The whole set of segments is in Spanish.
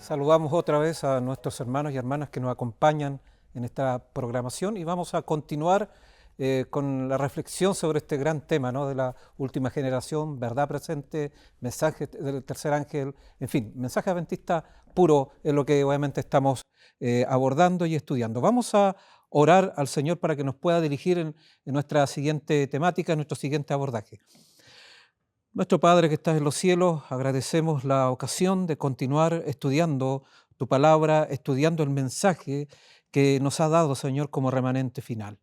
Saludamos otra vez a nuestros hermanos y hermanas que nos acompañan en esta programación y vamos a continuar con la reflexión sobre este gran tema, ¿no?, de la última generación, verdad presente, mensaje del tercer ángel, en fin, mensaje adventista puro es lo que obviamente estamos abordando y estudiando. Vamos a orar al Señor para que nos pueda dirigir en nuestra siguiente temática, en nuestro siguiente abordaje. Nuestro Padre que estás en los cielos, agradecemos la ocasión de continuar estudiando tu palabra, estudiando el mensaje que nos ha dado, Señor, como remanente final.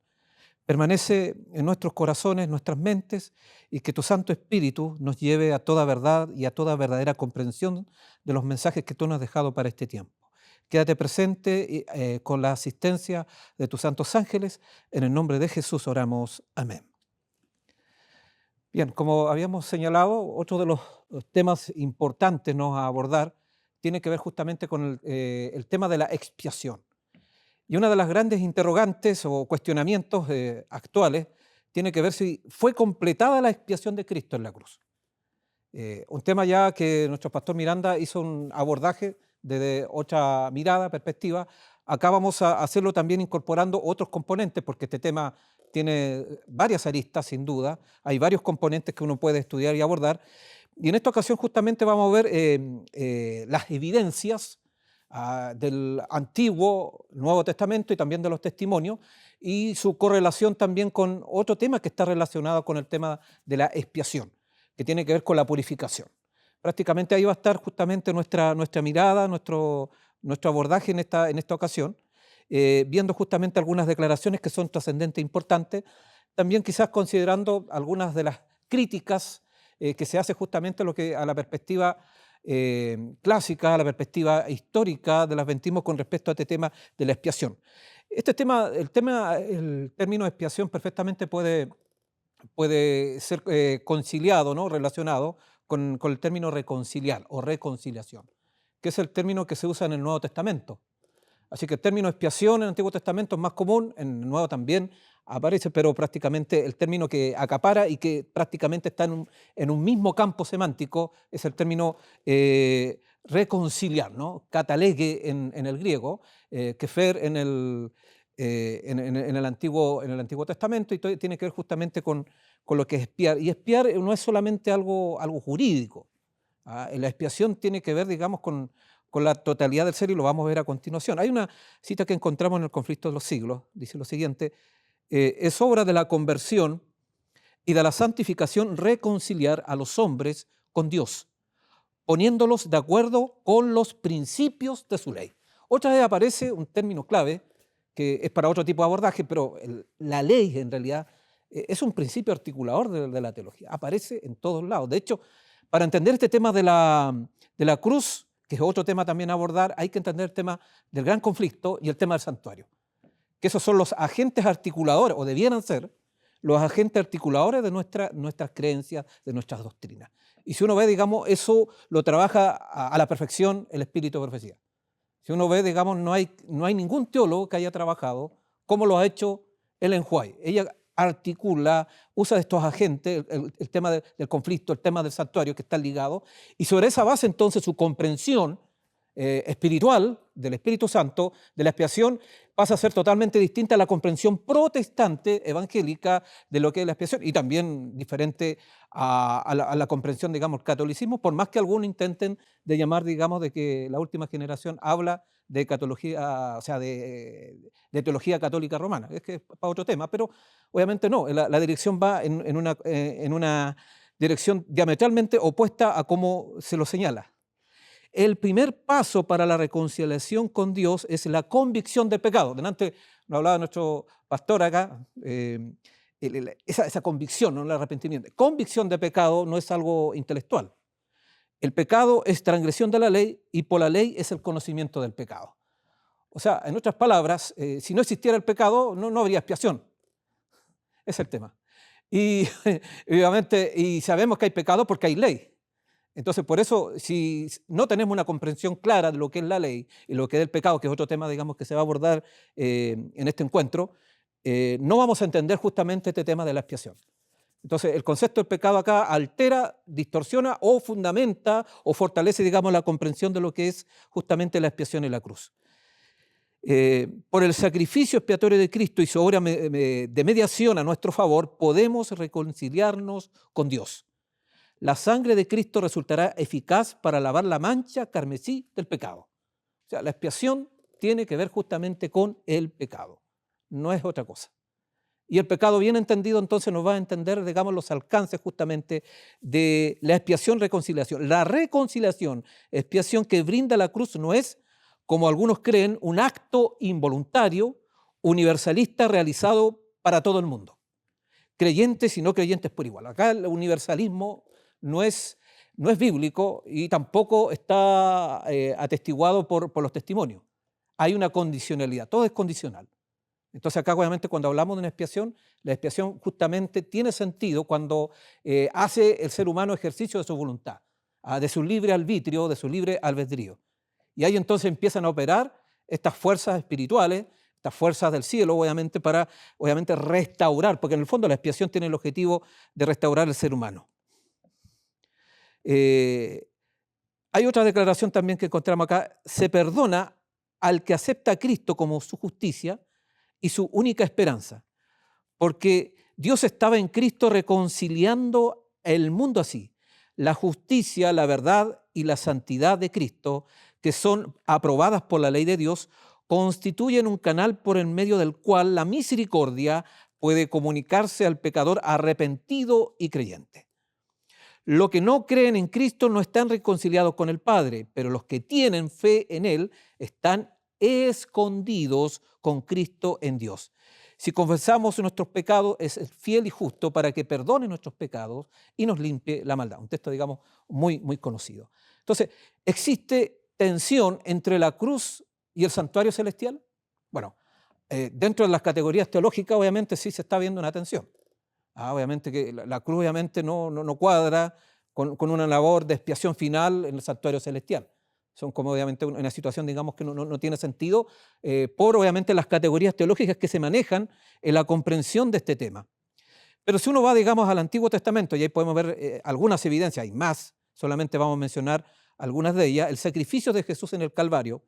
Permanece en nuestros corazones, nuestras mentes, y que tu Santo Espíritu nos lleve a toda verdad y a toda verdadera comprensión de los mensajes que tú nos has dejado para este tiempo. Quédate presente con la asistencia de tus santos ángeles. En el nombre de Jesús oramos. Amén. Bien, como habíamos señalado, otro de los temas importantes, ¿no?, a abordar tiene que ver justamente con el tema de la expiación. Y una de las grandes interrogantes o cuestionamientos actuales tiene que ver si fue completada la expiación de Cristo en la cruz. Un tema ya que nuestro pastor Miranda hizo un abordaje desde otra mirada, perspectiva. Acá vamos a hacerlo también incorporando otros componentes, porque este tema tiene varias aristas, sin duda. Hay varios componentes que uno puede estudiar y abordar. Y en esta ocasión justamente vamos a ver las evidencias del Antiguo, Nuevo Testamento y también de los testimonios, y su correlación también con otro tema que está relacionado con el tema de la expiación, que tiene que ver con la purificación. Prácticamente ahí va a estar justamente nuestra mirada, nuestro abordaje en esta ocasión, viendo justamente algunas declaraciones que son trascendentes e importantes, también quizás considerando algunas de las críticas que se hace justamente a la perspectiva clásica, a la perspectiva histórica del adventismo con respecto a este tema de la expiación. Este tema, el término expiación perfectamente puede ser conciliado, ¿no?, relacionado con el término reconciliar o reconciliación, que es el término que se usa en el Nuevo Testamento. Así que el término expiación en el Antiguo Testamento es más común, en el Nuevo también aparece, pero prácticamente el término que acapara y que prácticamente está en un mismo campo semántico es el término reconciliar, ¿no?, katalegue en el griego, kefer en el Antiguo Testamento, y tiene que ver justamente con lo que es expiar. Y expiar no es solamente algo jurídico. La expiación tiene que ver, digamos, con la totalidad del ser, y lo vamos a ver a continuación. Hay una cita que encontramos en el Conflicto de los Siglos, dice lo siguiente: es obra de la conversión y de la santificación reconciliar a los hombres con Dios, poniéndolos de acuerdo con los principios de su ley. Otra vez aparece un término clave que es para otro tipo de abordaje, pero la ley en realidad es un principio articulador de la teología, aparece en todos lados. De hecho, para entender este tema de la cruz, que es otro tema también a abordar, hay que entender el tema del gran conflicto y el tema del santuario, que esos son los agentes articuladores, o debieran ser los agentes articuladores de nuestras creencias, de nuestras doctrinas. Y si uno ve, digamos, eso lo trabaja a la perfección el espíritu de profecía. Si uno ve, digamos, no hay ningún teólogo que haya trabajado como lo ha hecho Ellen White. Ella articula, usa estos agentes, el tema del conflicto, el tema del santuario, que están ligados, y sobre esa base entonces su comprensión espiritual del Espíritu Santo, de la expiación, pasa a ser totalmente distinta a la comprensión protestante evangélica de lo que es la expiación, y también diferente a la comprensión, digamos, del catolicismo, por más que algunos intenten de llamar, digamos, de que la última generación habla de catología, o sea, de teología católica romana. Es que es para otro tema, pero obviamente no, la dirección va en una dirección diametralmente opuesta a cómo se lo señala. El primer paso para la reconciliación con Dios es la convicción del pecado. Delante nos hablaba nuestro pastor acá, esa convicción, no el arrepentimiento. Convicción de pecado no es algo intelectual. El pecado es transgresión de la ley, y por la ley es el conocimiento del pecado. O sea, en otras palabras, si no existiera el pecado, no habría expiación. Ese es el tema. Y obviamente, y sabemos que hay pecado porque hay ley. Entonces, por eso, si no tenemos una comprensión clara de lo que es la ley y lo que es el pecado, que es otro tema, digamos, que se va a abordar en este encuentro, no vamos a entender justamente este tema de la expiación. Entonces, el concepto del pecado acá altera, distorsiona o fundamenta o fortalece, digamos, la comprensión de lo que es justamente la expiación en la cruz. Por el sacrificio expiatorio de Cristo y su obra de mediación a nuestro favor, podemos reconciliarnos con Dios. La sangre de Cristo resultará eficaz para lavar la mancha carmesí del pecado. O sea, la expiación tiene que ver justamente con el pecado, no es otra cosa. Y el pecado bien entendido entonces nos va a entender, digamos, los alcances justamente de la expiación, reconciliación. La reconciliación, expiación que brinda la cruz no es, como algunos creen, un acto involuntario, universalista realizado para todo el mundo. Creyentes y no creyentes por igual. Acá el universalismo no es bíblico y tampoco está atestiguado por los testimonios. Hay una condicionalidad, todo es condicional. Entonces acá obviamente cuando hablamos de una expiación, la expiación justamente tiene sentido cuando hace el ser humano ejercicio de su voluntad, de su libre arbitrio, de su libre albedrío. Y ahí entonces empiezan a operar estas fuerzas espirituales, estas fuerzas del cielo, obviamente, para restaurar, porque en el fondo la expiación tiene el objetivo de restaurar el ser humano. Hay otra declaración también que encontramos acá: se perdona al que acepta a Cristo como su justicia y su única esperanza, porque Dios estaba en Cristo reconciliando el mundo así. La justicia, la verdad y la santidad de Cristo, que son aprobadas por la ley de Dios, constituyen un canal por el medio del cual la misericordia puede comunicarse al pecador arrepentido y creyente. Los que no creen en Cristo no están reconciliados con el Padre, pero los que tienen fe en Él están escondidos con Cristo en Dios. Si confesamos nuestros pecados, es fiel y justo para que perdone nuestros pecados y nos limpie la maldad. Un texto, digamos, muy, muy conocido. Entonces, ¿existe tensión entre la cruz y el santuario celestial? Bueno, dentro de las categorías teológicas, obviamente, sí se está viendo una tensión. Obviamente que la cruz obviamente no cuadra con una labor de expiación final en el santuario celestial. Son como obviamente una situación, digamos, que no tiene sentido por obviamente las categorías teológicas que se manejan en la comprensión de este tema. Pero si uno va, digamos, al Antiguo Testamento, y ahí podemos ver algunas evidencias, hay más, solamente vamos a mencionar algunas de ellas: el sacrificio de Jesús en el Calvario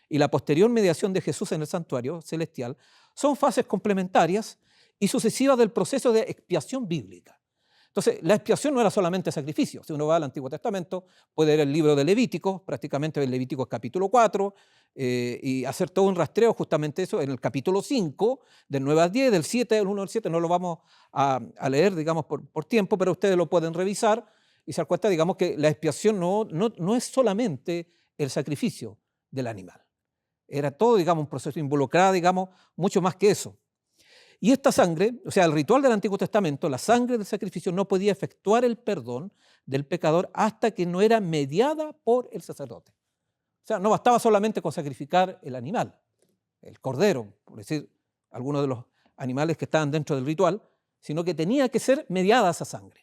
y la posterior mediación de Jesús en el santuario celestial son fases complementarias y sucesivas del proceso de expiación bíblica. Entonces, la expiación no era solamente sacrificio. Si uno va al Antiguo Testamento, puede leer el libro de Levítico, prácticamente el Levítico capítulo 4, y hacer todo un rastreo justamente eso en el capítulo 5, del 9 al 10, del 7, del 1 al 7, no lo vamos a leer, digamos, por tiempo, pero ustedes lo pueden revisar y se dan cuenta, digamos, que la expiación no es solamente el sacrificio del animal. Era todo, digamos, un proceso involucrado, digamos, mucho más que eso. Y esta sangre, o sea, el ritual del Antiguo Testamento, la sangre del sacrificio no podía efectuar el perdón del pecador hasta que no era mediada por el sacerdote. O sea, no bastaba solamente con sacrificar el animal, el cordero, por decir algunos de los animales que estaban dentro del ritual, sino que tenía que ser mediada esa sangre.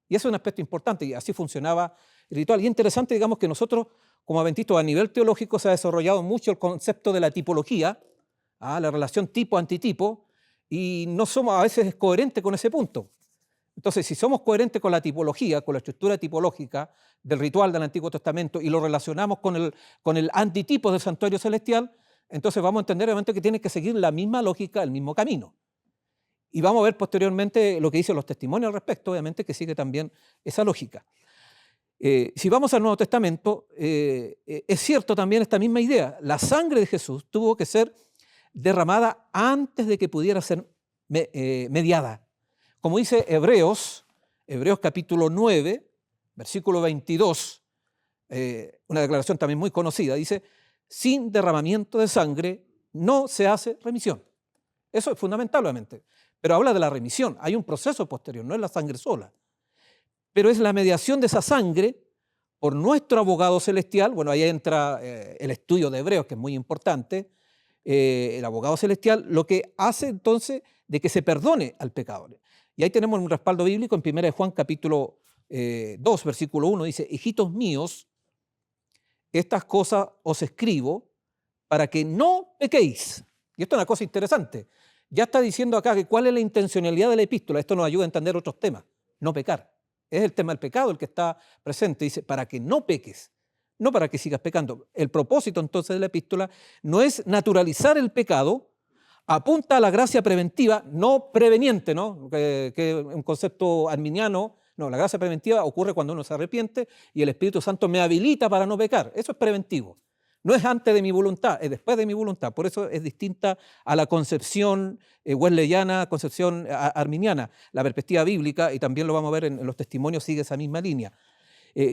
Y eso es un aspecto importante, y así funcionaba el ritual. Y interesante, digamos, que nosotros, como adventistas, a nivel teológico se ha desarrollado mucho el concepto de la tipología, la relación tipo-antitipo, y no somos a veces coherentes con ese punto. Entonces, si somos coherentes con la tipología, con la estructura tipológica del ritual del Antiguo Testamento y lo relacionamos con el antitipo del santuario celestial, entonces vamos a entender obviamente que tiene que seguir la misma lógica, el mismo camino. Y vamos a ver posteriormente lo que dicen los testimonios al respecto, obviamente que sigue también esa lógica. Si vamos al Nuevo Testamento, es cierto también esta misma idea. La sangre de Jesús tuvo que ser derramada antes de que pudiera ser mediada. Como dice Hebreos capítulo 9, versículo 22, una declaración también muy conocida, dice: sin derramamiento de sangre no se hace remisión. Eso es fundamental, obviamente, pero habla de la remisión. Hay un proceso posterior, no es la sangre sola, pero es la mediación de esa sangre por nuestro abogado celestial. Bueno, ahí entra el estudio de Hebreos, que es muy importante. El abogado celestial, lo que hace entonces de que se perdone al pecador. Y ahí tenemos un respaldo bíblico en 1 Juan capítulo 2, versículo 1, dice: hijitos míos, estas cosas os escribo para que no pequéis. Y esto es una cosa interesante. ya está diciendo acá que cuál es la intencionalidad de la epístola. Esto nos ayuda a entender otros temas. No pecar. Es el tema del pecado el que está presente. Dice, para que no peques, no para que sigas pecando. El propósito entonces de la epístola no es naturalizar el pecado, apunta a la gracia preventiva, no preveniente, ¿no? Que es un concepto arminiano. No, la gracia preventiva ocurre cuando uno se arrepiente y el Espíritu Santo me habilita para no pecar. Eso es preventivo. No es antes de mi voluntad, es después de mi voluntad. Por eso es distinta a la concepción wesleyana, concepción arminiana. La perspectiva bíblica, y también lo vamos a ver en los testimonios, sigue esa misma línea.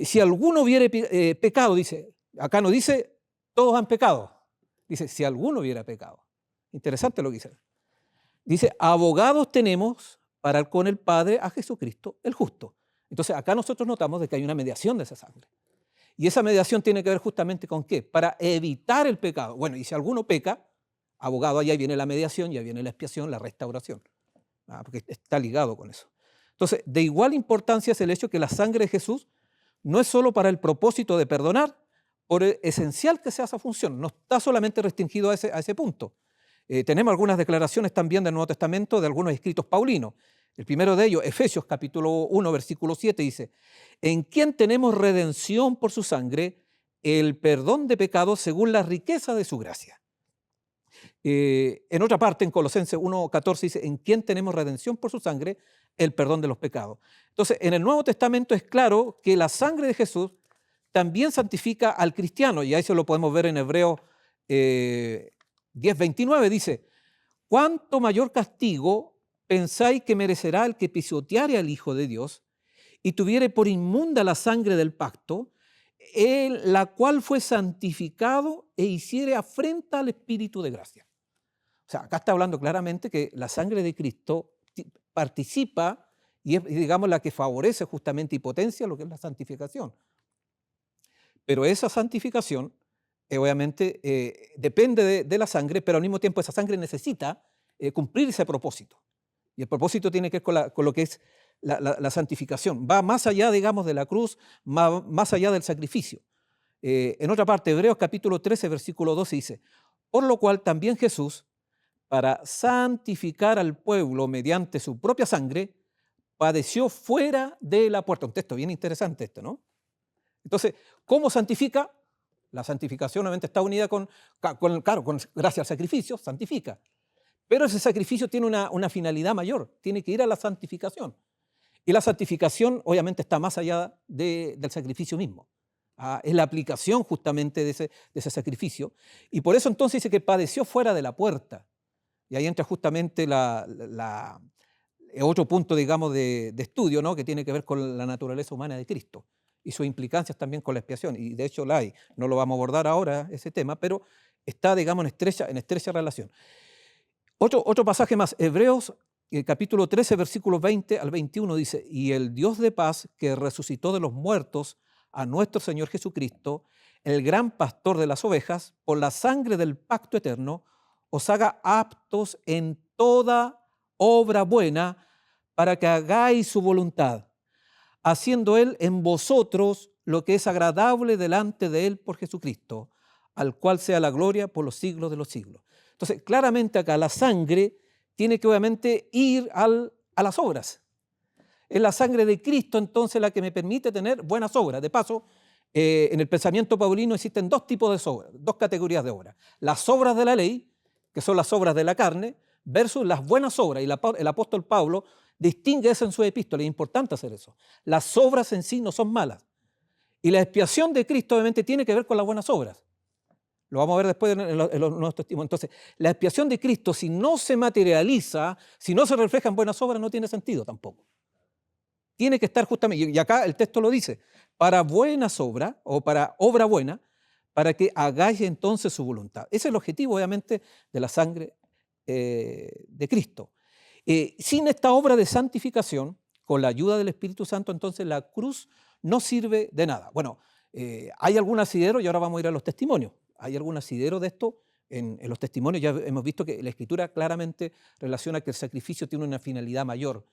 Si alguno hubiere pecado, dice, acá no dice todos han pecado, dice si alguno hubiera pecado. Interesante lo que dice. Dice, abogados tenemos para con el Padre a Jesucristo el justo. Entonces acá nosotros notamos de que hay una mediación de esa sangre. Y esa mediación tiene que ver justamente con ¿qué? Para evitar el pecado. Bueno, y si alguno peca, abogado, allá viene la mediación, ya viene la expiación, la restauración. Porque está ligado con eso. Entonces, de igual importancia es el hecho que la sangre de Jesús no es solo para el propósito de perdonar, por esencial que sea esa función, no está solamente restringido a ese punto. Tenemos algunas declaraciones también del Nuevo Testamento de algunos escritos paulinos. El primero de ellos, Efesios capítulo 1, versículo 7, dice, en quien tenemos redención por su sangre, el perdón de pecados según la riqueza de su gracia. En otra parte, en Colosenses 1:14 dice, en quien tenemos redención por su sangre, el perdón de los pecados. Entonces, en el Nuevo Testamento es claro que la sangre de Jesús también santifica al cristiano, y a eso lo podemos ver en Hebreos 10:29, dice, ¿cuánto mayor castigo pensáis que merecerá el que pisoteare al Hijo de Dios y tuviere por inmunda la sangre del pacto, la cual fue santificado e hiciere afrenta al Espíritu de gracia? O sea, acá está hablando claramente que la sangre de Cristo participa y es, digamos, la que favorece justamente y potencia lo que es la santificación. Pero esa santificación, obviamente, depende de la sangre, pero al mismo tiempo esa sangre necesita cumplir ese propósito. Y el propósito tiene que ver con lo que es la santificación. Va más allá, digamos, de la cruz, más allá del sacrificio. En otra parte, Hebreos capítulo 13, versículo 12 dice, por lo cual también Jesús, para santificar al pueblo mediante su propia sangre, padeció fuera de la puerta. Un texto bien interesante esto, ¿no? Entonces, ¿cómo santifica? La santificación obviamente está unida con gracias al sacrificio, santifica. Pero ese sacrificio tiene una finalidad mayor, tiene que ir a la santificación. Y la santificación obviamente está más allá del sacrificio mismo. Es la aplicación justamente de ese sacrificio. Y por eso entonces dice que padeció fuera de la puerta. Y ahí entra justamente otro punto, digamos, de estudio, ¿no? Que tiene que ver con la naturaleza humana de Cristo y sus implicancias también con la expiación. Y de hecho la hay. No lo vamos a abordar ahora ese tema, pero está, digamos, en estrecha relación. Otro pasaje más, Hebreos capítulo 13, versículos 20 al 21 dice, y el Dios de paz que resucitó de los muertos a nuestro Señor Jesucristo, el gran pastor de las ovejas, por la sangre del pacto eterno, os haga aptos en toda obra buena para que hagáis su voluntad, haciendo Él en vosotros lo que es agradable delante de Él por Jesucristo, al cual sea la gloria por los siglos de los siglos. Entonces, claramente acá la sangre tiene que obviamente ir a las obras. Es la sangre de Cristo entonces la que me permite tener buenas obras. De paso, en el pensamiento paulino existen dos tipos de obras, dos categorías de obras. Las obras de la ley, que son las obras de la carne, versus las buenas obras. Y el apóstol Pablo distingue eso en su epístola, es importante hacer eso. Las obras en sí no son malas. Y la expiación de Cristo obviamente tiene que ver con las buenas obras. Lo vamos a ver después en los nuevos testimonios. Entonces, la expiación de Cristo, si no se materializa, si no se refleja en buenas obras, no tiene sentido tampoco. Tiene que estar justamente, y acá el texto lo dice, para buenas obras, o para obra buena, para que hagáis entonces su voluntad. Ese es el objetivo, obviamente, de la sangre de Cristo. Sin esta obra de santificación, con la ayuda del Espíritu Santo, entonces la cruz no sirve de nada. Bueno, hay algún asidero, y ahora vamos a ir a los testimonios. Hay algún asidero de esto en los testimonios. Ya hemos visto que la Escritura claramente relaciona que el sacrificio tiene una finalidad mayor,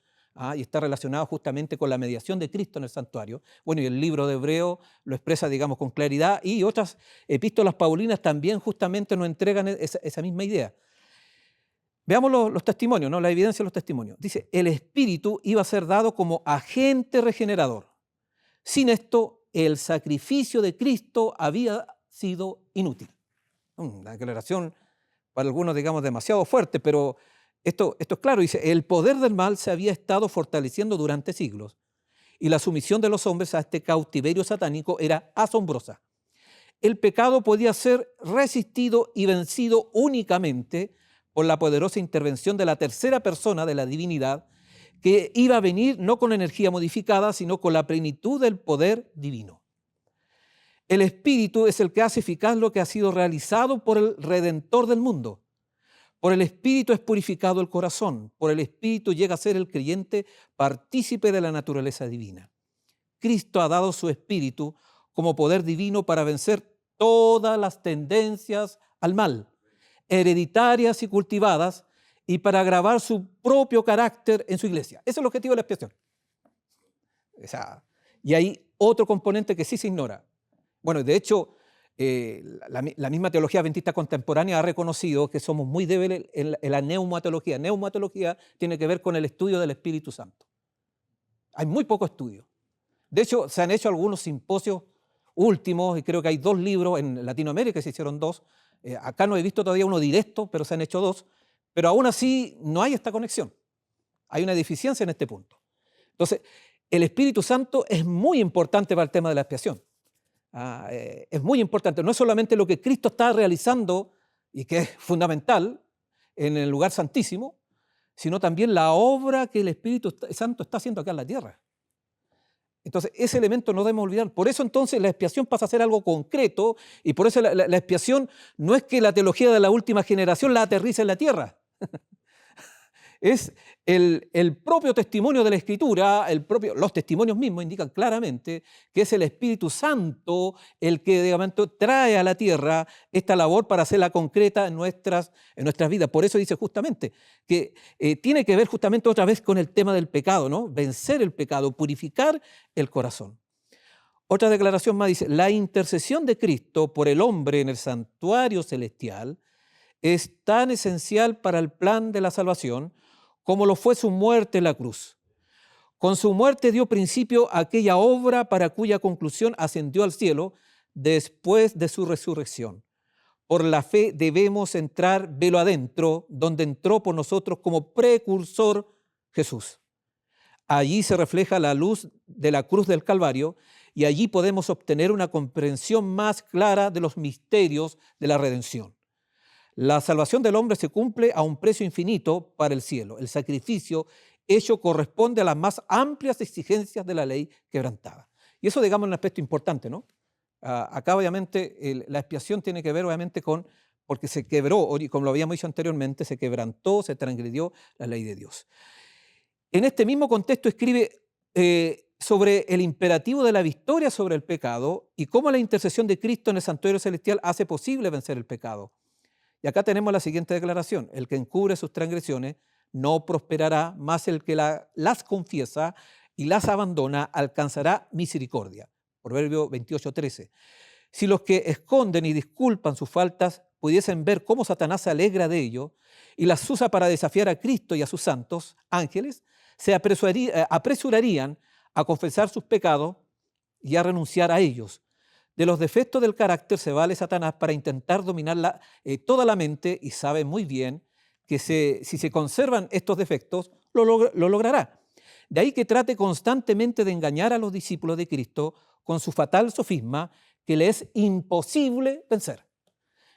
y está relacionado justamente con la mediación de Cristo en el santuario. Bueno, y el libro de Hebreo lo expresa, digamos, con claridad, y otras epístolas paulinas también justamente nos entregan esa misma idea. Veamos los testimonios, ¿no? La evidencia de los testimonios. Dice, el Espíritu iba a ser dado como agente regenerador. Sin esto, el sacrificio de Cristo había sido inútil. Una declaración para algunos, digamos, demasiado fuerte, pero esto es claro. Dice, el poder del mal se había estado fortaleciendo durante siglos y la sumisión de los hombres a este cautiverio satánico era asombrosa. El pecado podía ser resistido y vencido únicamente por la poderosa intervención de la tercera persona de la divinidad, que iba a venir no con energía modificada, sino con la plenitud del poder divino. El Espíritu es el que hace eficaz lo que ha sido realizado por el Redentor del mundo. Por el Espíritu es purificado el corazón. Por el Espíritu llega a ser el creyente partícipe de la naturaleza divina. Cristo ha dado su Espíritu como poder divino para vencer todas las tendencias al mal, hereditarias y cultivadas, y para grabar su propio carácter en su iglesia. Ese es el objetivo de la expiación. Y hay otro componente que sí se ignora. Bueno, de hecho, la misma teología adventista contemporánea ha reconocido que somos muy débiles en la neumatología. Neumatología tiene que ver con el estudio del Espíritu Santo. Hay muy poco estudio. De hecho, se han hecho algunos simposios últimos, y creo que hay 2 libros, en Latinoamérica se hicieron 2, acá no he visto todavía uno directo, pero se han hecho 2, pero aún así no hay esta conexión. Hay una deficiencia en este punto. Entonces, el Espíritu Santo es muy importante para el tema de la expiación. Es muy importante, no es solamente lo que Cristo está realizando y que es fundamental en el lugar santísimo, sino también la obra que el Espíritu Santo está haciendo acá en la tierra. Entonces, ese elemento no debemos olvidar. Por eso entonces la expiación pasa a ser algo concreto, y por eso la expiación no es que la teología de la última generación la aterrice en la tierra. Es el propio testimonio de la Escritura, los testimonios mismos indican claramente que es el Espíritu Santo el que, digamos, trae a la tierra esta labor para hacerla concreta en nuestras vidas. Por eso dice justamente que tiene que ver justamente otra vez con el tema del pecado, ¿no? Vencer el pecado, purificar el corazón. Otra declaración más dice, la intercesión de Cristo por el hombre en el santuario celestial es tan esencial para el plan de la salvación como lo fue su muerte en la cruz. Con su muerte dio principio a aquella obra para cuya conclusión ascendió al cielo después de su resurrección. Por la fe debemos entrar velo adentro, donde entró por nosotros como precursor Jesús. Allí se refleja la luz de la cruz del Calvario y allí podemos obtener una comprensión más clara de los misterios de la redención. La salvación del hombre se cumple a un precio infinito para el cielo. El sacrificio hecho corresponde a las más amplias exigencias de la ley quebrantada. Y eso, digamos, es un aspecto importante, ¿no? Acá, obviamente, la expiación tiene que ver, obviamente, porque se quebró, como lo habíamos dicho anteriormente, se quebrantó, se transgredió la ley de Dios. En este mismo contexto escribe sobre el imperativo de la victoria sobre el pecado y cómo la intercesión de Cristo en el santuario celestial hace posible vencer el pecado. Y acá tenemos la siguiente declaración: el que encubre sus transgresiones no prosperará, más el que las confiesa y las abandona alcanzará misericordia. Proverbio 28:13. Si los que esconden y disculpan sus faltas pudiesen ver cómo Satanás se alegra de ello y las usa para desafiar a Cristo y a sus santos ángeles, se apresurarían a confesar sus pecados y a renunciar a ellos. De los defectos del carácter se vale Satanás para intentar dominar toda la mente, y sabe muy bien que si se conservan estos defectos, lo logrará. De ahí que trate constantemente de engañar a los discípulos de Cristo con su fatal sofisma que le es imposible vencer.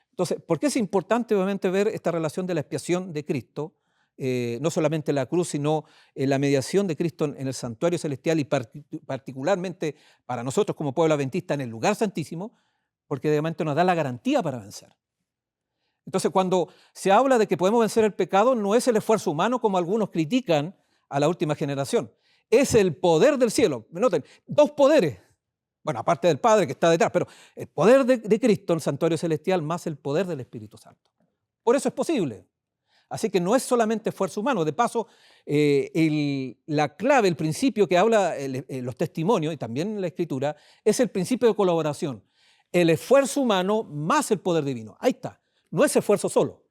Entonces, ¿por qué es importante obviamente ver esta relación de la expiación de Cristo? No solamente la cruz, sino la mediación de Cristo en el santuario celestial y particularmente para nosotros como pueblo adventista en el lugar santísimo, porque de momento nos da la garantía para vencer. Entonces, cuando se habla de que podemos vencer el pecado, no es el esfuerzo humano como algunos critican a la última generación, es el poder del cielo. Noten, 2 poderes, bueno, aparte del Padre que está detrás, pero el poder de Cristo en el santuario celestial más el poder del Espíritu Santo. Por eso es posible. Así que no es solamente esfuerzo humano. De paso, la clave, el principio que habla los testimonios y también la Escritura, es el principio de colaboración. El esfuerzo humano más el poder divino. Ahí está. No es esfuerzo solo.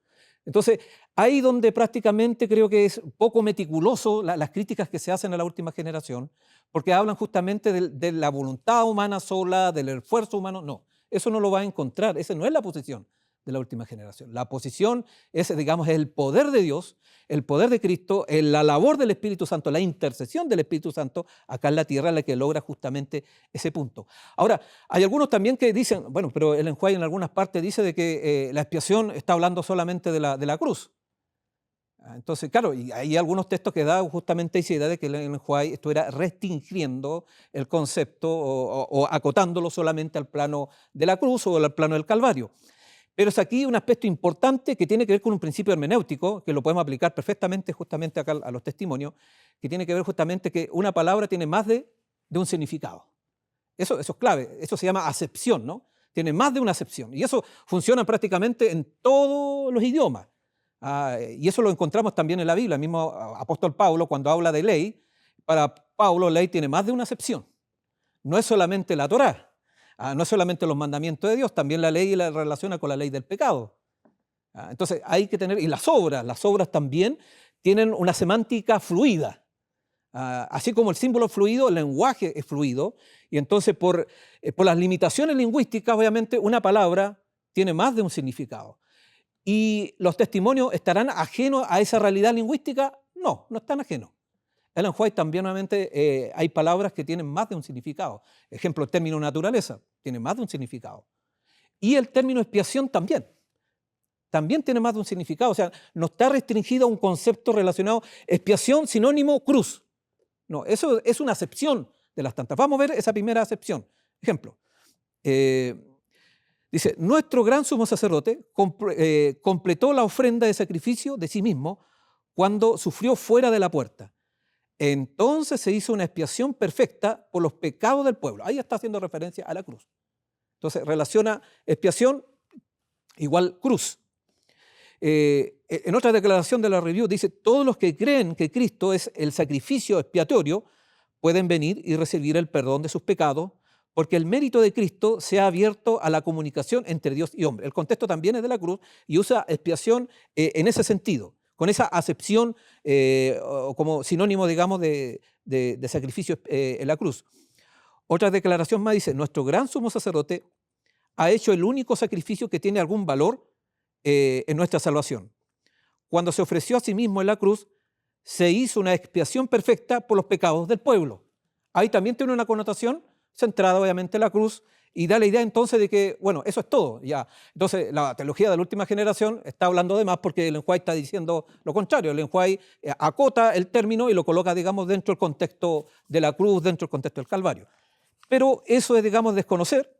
Entonces, ahí donde prácticamente creo que es poco meticuloso las críticas que se hacen a la última generación, porque hablan justamente de la voluntad humana sola, del esfuerzo humano. No, eso no lo va a encontrar, esa no es la posición de la última generación. La posición es, digamos, el poder de Dios, el poder de Cristo, la labor del Espíritu Santo, la intercesión del Espíritu Santo acá en la tierra, la que logra justamente ese punto. Ahora, hay algunos también que dicen, bueno, pero Ellen White en algunas partes dice de que la expiación está hablando solamente de la cruz. Entonces, claro, y hay algunos textos que dan justamente esa idea de que Ellen White estuviera restringiendo el concepto o acotándolo solamente al plano de la cruz o al plano del Calvario. Pero es aquí un aspecto importante que tiene que ver con un principio hermenéutico, que lo podemos aplicar perfectamente justamente acá a los testimonios, que tiene que ver justamente que una palabra tiene más de un significado. Eso es clave, eso se llama acepción, ¿no? Tiene más de una acepción. Y eso funciona prácticamente en todos los idiomas. Y eso lo encontramos también en la Biblia. El mismo apóstol Pablo, cuando habla de ley, para Pablo ley tiene más de una acepción. No es solamente la Torá. No es solamente los mandamientos de Dios, también la ley la relaciona con la ley del pecado. Entonces hay que tener, y las obras también tienen una semántica fluida. Así como el símbolo es fluido, el lenguaje es fluido, y entonces por las limitaciones lingüísticas, obviamente una palabra tiene más de un significado. ¿Y los testimonios estarán ajenos a esa realidad lingüística? No, no están ajenos. Ellen White también, obviamente, hay palabras que tienen más de un significado. Ejemplo, el término naturaleza tiene más de un significado. Y el término expiación también tiene más de un significado. O sea, no está restringido a un concepto relacionado, expiación sinónimo cruz. No, eso es una acepción de las tantas. Vamos a ver esa primera acepción. Ejemplo, dice, nuestro gran sumo sacerdote completó la ofrenda de sacrificio de sí mismo cuando sufrió fuera de la puerta. Entonces se hizo una expiación perfecta por los pecados del pueblo. Ahí está haciendo referencia a la cruz. Entonces relaciona expiación igual cruz. En otra declaración de la Review dice, todos los que creen que Cristo es el sacrificio expiatorio pueden venir y recibir el perdón de sus pecados porque el mérito de Cristo se ha abierto a la comunicación entre Dios y hombre. El contexto también es de la cruz y usa expiación en ese sentido, con esa acepción como sinónimo, digamos, de sacrificio en la cruz. Otra declaración más dice, nuestro gran sumo sacerdote ha hecho el único sacrificio que tiene algún valor en nuestra salvación. Cuando se ofreció a sí mismo en la cruz, se hizo una expiación perfecta por los pecados del pueblo. Ahí también tiene una connotación centrada obviamente en la cruz y da la idea entonces de que, bueno, eso es todo. Ya. Entonces la teología de la última generación está hablando de más porque Ellen White está diciendo lo contrario. Ellen White acota el término y lo coloca, digamos, dentro del contexto de la cruz, dentro del contexto del Calvario. Pero eso es, digamos, desconocer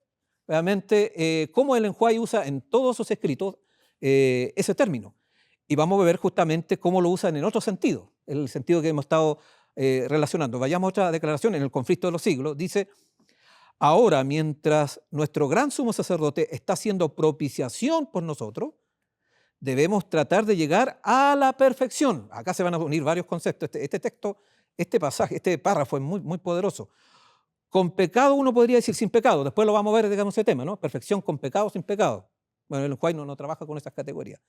realmente cómo Ellen White usa en todos sus escritos ese término. Y vamos a ver justamente cómo lo usan en otro sentido, en el sentido que hemos estado relacionando. Vayamos a otra declaración en el conflicto de los siglos. Dice, ahora mientras nuestro gran sumo sacerdote está haciendo propiciación por nosotros, debemos tratar de llegar a la perfección. Acá se van a unir varios conceptos. Este texto, este pasaje, este párrafo es muy, muy poderoso. Con pecado uno podría decir sin pecado. Después lo vamos a ver, digamos, ese tema, ¿no? Perfección con pecado, sin pecado. Bueno, el White no trabaja con esas categorías.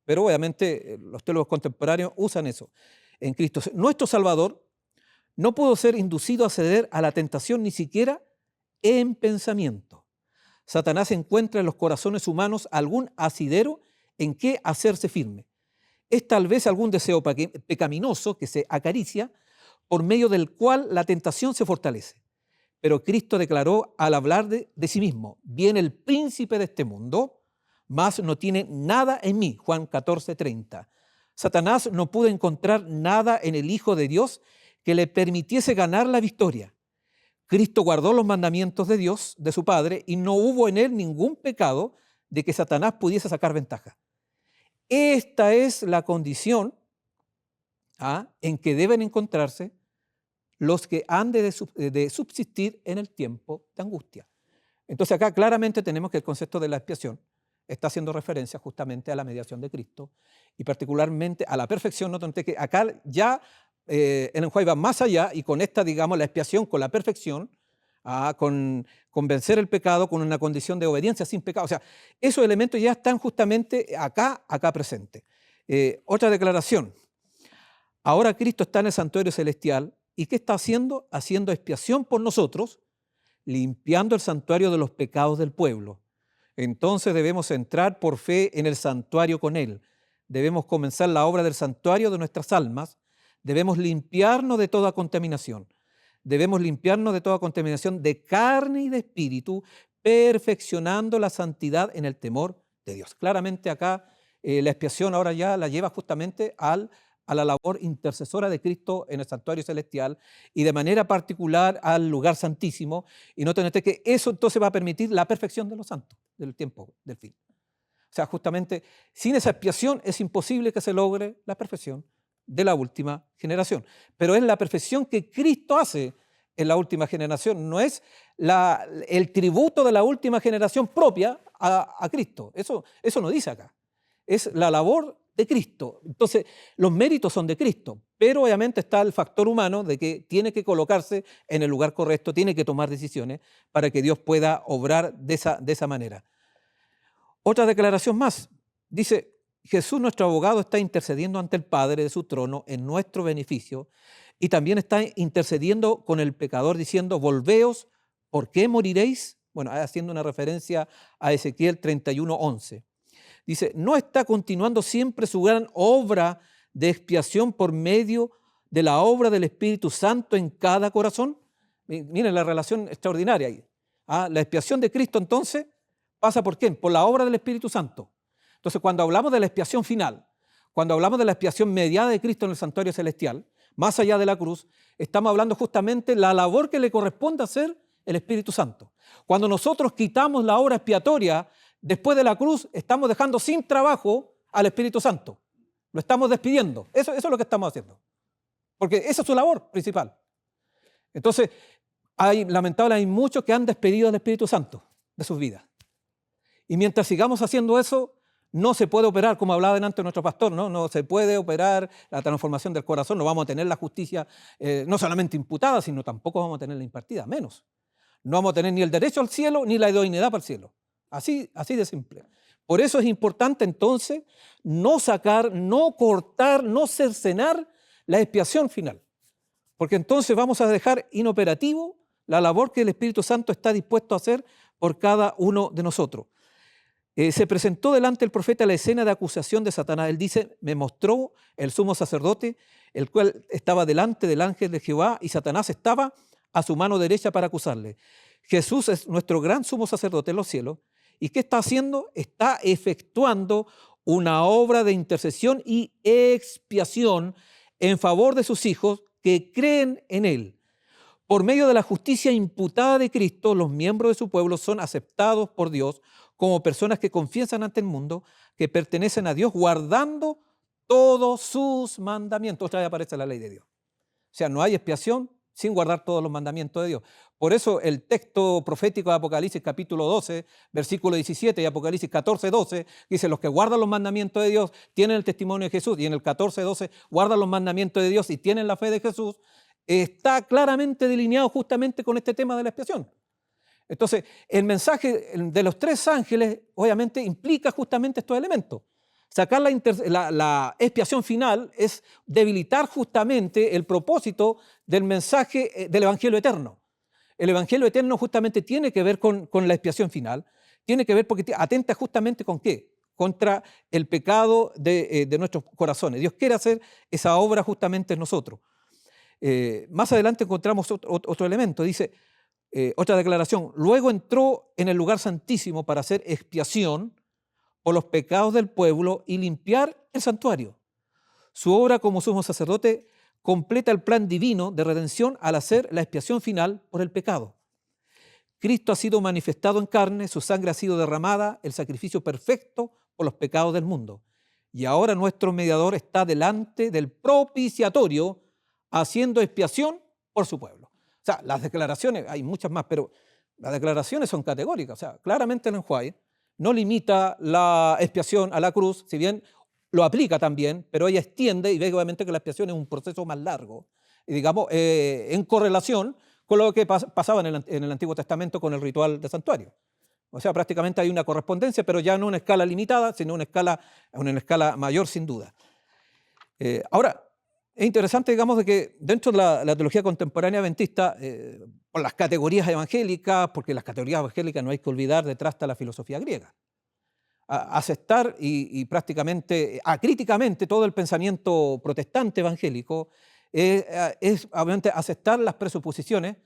Pero obviamente los teólogos contemporáneos usan eso en Cristo. Nuestro Salvador no pudo ser inducido a ceder a la tentación ni siquiera en pensamiento. Satanás encuentra en los corazones humanos algún asidero en que hacerse firme. Es tal vez algún deseo pecaminoso que se acaricia por medio del cual la tentación se fortalece. Pero Cristo declaró al hablar de sí mismo, viene el príncipe de este mundo, mas no tiene nada en mí. Juan 14:30. Satanás no pudo encontrar nada en el Hijo de Dios que le permitiese ganar la victoria. Cristo guardó los mandamientos de Dios, de su Padre, y no hubo en él ningún pecado de que Satanás pudiese sacar ventaja. Esta es la condición en que deben encontrarse los que han de subsistir en el tiempo de angustia. Entonces acá claramente tenemos que el concepto de la expiación está haciendo referencia justamente a la mediación de Cristo y particularmente a la perfección. Noten que acá ya Ellen White va más allá y conecta, digamos, la expiación con la perfección, con vencer el pecado, con una condición de obediencia sin pecado. O sea, esos elementos ya están justamente acá presentes. Otra declaración. Ahora Cristo está en el santuario celestial. ¿Y qué está haciendo? Haciendo expiación por nosotros, limpiando el santuario de los pecados del pueblo. Entonces debemos entrar por fe en el santuario con Él. Debemos comenzar la obra del santuario de nuestras almas. Debemos limpiarnos de toda contaminación. Debemos limpiarnos de toda contaminación de carne y de espíritu, perfeccionando la santidad en el temor de Dios. Claramente acá la expiación ahora ya la lleva justamente a la labor intercesora de Cristo en el santuario celestial y de manera particular al lugar santísimo. Y noten que eso entonces va a permitir la perfección de los santos del tiempo del fin. O sea, justamente sin esa expiación es imposible que se logre la perfección de la última generación. Pero es la perfección que Cristo hace en la última generación, no es el tributo de la última generación propia a Cristo. Eso no dice acá. Es la labor de Cristo. Entonces, los méritos son de Cristo, pero obviamente está el factor humano de que tiene que colocarse en el lugar correcto, tiene que tomar decisiones para que Dios pueda obrar de esa manera. Otra declaración más. Dice, Jesús, nuestro abogado, está intercediendo ante el Padre de su trono en nuestro beneficio y también está intercediendo con el pecador diciendo, volveos, ¿por qué moriréis? Bueno, haciendo una referencia a Ezequiel 31:11. Dice, ¿no está continuando siempre su gran obra de expiación por medio de la obra del Espíritu Santo en cada corazón? Miren la relación extraordinaria ahí. La expiación de Cristo entonces pasa ¿por quién? Por la obra del Espíritu Santo. Entonces, cuando hablamos de la expiación final, cuando hablamos de la expiación mediada de Cristo en el santuario celestial, más allá de la cruz, estamos hablando justamente de la labor que le corresponde hacer el Espíritu Santo. Cuando nosotros quitamos la obra expiatoria después de la cruz, estamos dejando sin trabajo al Espíritu Santo. Lo estamos despidiendo. Eso es lo que estamos haciendo. Porque esa es su labor principal. Entonces, lamentablemente hay muchos que han despedido al Espíritu Santo de sus vidas. Y mientras sigamos haciendo eso, no se puede operar, como hablaba antes nuestro pastor, no se puede operar la transformación del corazón, no vamos a tener la justicia no solamente imputada, sino tampoco vamos a tener la impartida, menos. No vamos a tener ni el derecho al cielo, ni la idoneidad para el cielo. Así de simple. Por eso es importante entonces no sacar, no cortar, no cercenar la expiación final. Porque entonces vamos a dejar inoperativo la labor que el Espíritu Santo está dispuesto a hacer por cada uno de nosotros. Se presentó delante del profeta la escena de acusación de Satanás. Él dice, me mostró el sumo sacerdote, el cual estaba delante del ángel de Jehová y Satanás estaba a su mano derecha para acusarle. Jesús es nuestro gran sumo sacerdote en los cielos. ¿Y qué está haciendo? Está efectuando una obra de intercesión y expiación en favor de sus hijos que creen en Él. Por medio de la justicia imputada de Cristo, los miembros de su pueblo son aceptados por Dios como personas que confiesan ante el mundo que pertenecen a Dios guardando todos sus mandamientos. Otra vez aparece la ley de Dios. O sea, no hay expiación sin guardar todos los mandamientos de Dios. Por eso el texto profético de Apocalipsis capítulo 12, versículo 17 y Apocalipsis 14:12 dice, los que guardan los mandamientos de Dios tienen el testimonio de Jesús, y en el 14:12 guardan los mandamientos de Dios y tienen la fe de Jesús. Está claramente delineado justamente con este tema de la expiación. Entonces, el mensaje de los tres ángeles obviamente implica justamente estos elementos. Sacar la expiación final es debilitar justamente el propósito del mensaje del Evangelio eterno. El Evangelio eterno justamente tiene que ver con la expiación final, tiene que ver porque atenta justamente ¿con qué? Contra el pecado de nuestros corazones. Dios quiere hacer esa obra justamente en nosotros. Más adelante encontramos otro elemento, dice, otra declaración, luego entró en el lugar santísimo para hacer expiación por los pecados del pueblo y limpiar el santuario. Su obra como sumo sacerdote completa el plan divino de redención al hacer la expiación final por el pecado. Cristo ha sido manifestado en carne, su sangre ha sido derramada, el sacrificio perfecto por los pecados del mundo. Y ahora nuestro mediador está delante del propiciatorio haciendo expiación por su pueblo. O sea, las declaraciones, hay muchas más, pero las declaraciones son categóricas. O sea, claramente el enjuague no limita la expiación a la cruz, si bien lo aplica también, pero ella extiende y ve obviamente que la expiación es un proceso más largo, y digamos, en correlación con lo que pasaba en el Antiguo Testamento con el ritual de santuario. O sea, prácticamente hay una correspondencia, pero ya no una escala limitada, sino una escala mayor sin duda. Ahora, es interesante, digamos, de que dentro de la teología contemporánea adventista, por las categorías evangélicas, porque las categorías evangélicas no hay que olvidar, detrás está la filosofía griega. Aceptar y prácticamente, acríticamente, todo el pensamiento protestante evangélico es obviamente aceptar las presuposiciones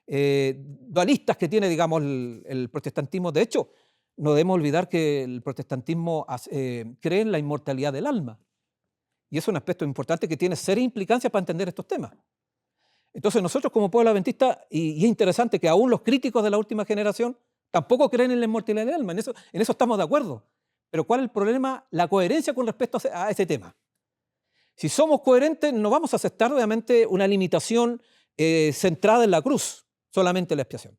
dualistas que tiene, digamos, el protestantismo. De hecho, no debemos olvidar que el protestantismo cree en la inmortalidad del alma. Y es un aspecto importante que tiene serias implicancias para entender estos temas. Entonces nosotros como pueblo adventista, y es interesante que aún los críticos de la última generación tampoco creen en la inmortalidad del alma, en eso estamos de acuerdo. Pero ¿cuál es el problema? La coherencia con respecto a ese tema. Si somos coherentes, no vamos a aceptar obviamente una limitación centrada en la cruz, solamente en la expiación.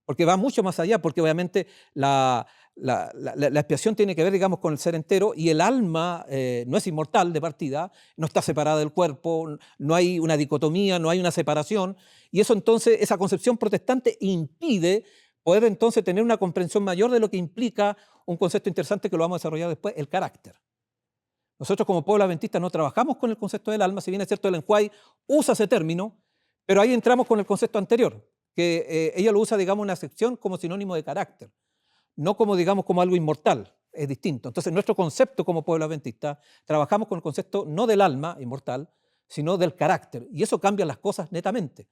Porque va mucho más allá, porque obviamente la expiación tiene que ver, digamos, con el ser entero, y el alma no es inmortal de partida, no está separada del cuerpo, no hay una dicotomía, no hay una separación, y eso entonces, esa concepción protestante impide poder entonces tener una comprensión mayor de lo que implica un concepto interesante que lo vamos a desarrollar después, el carácter. Nosotros como pueblo adventista no trabajamos con el concepto del alma, si bien es cierto el enjuay usa ese término, pero ahí entramos con el concepto anterior, que ella lo usa, digamos, una acepción como sinónimo de carácter, no como, digamos, como algo inmortal, es distinto. Entonces, nuestro concepto como pueblo adventista, trabajamos con el concepto no del alma inmortal, sino del carácter, y eso cambia las cosas netamente.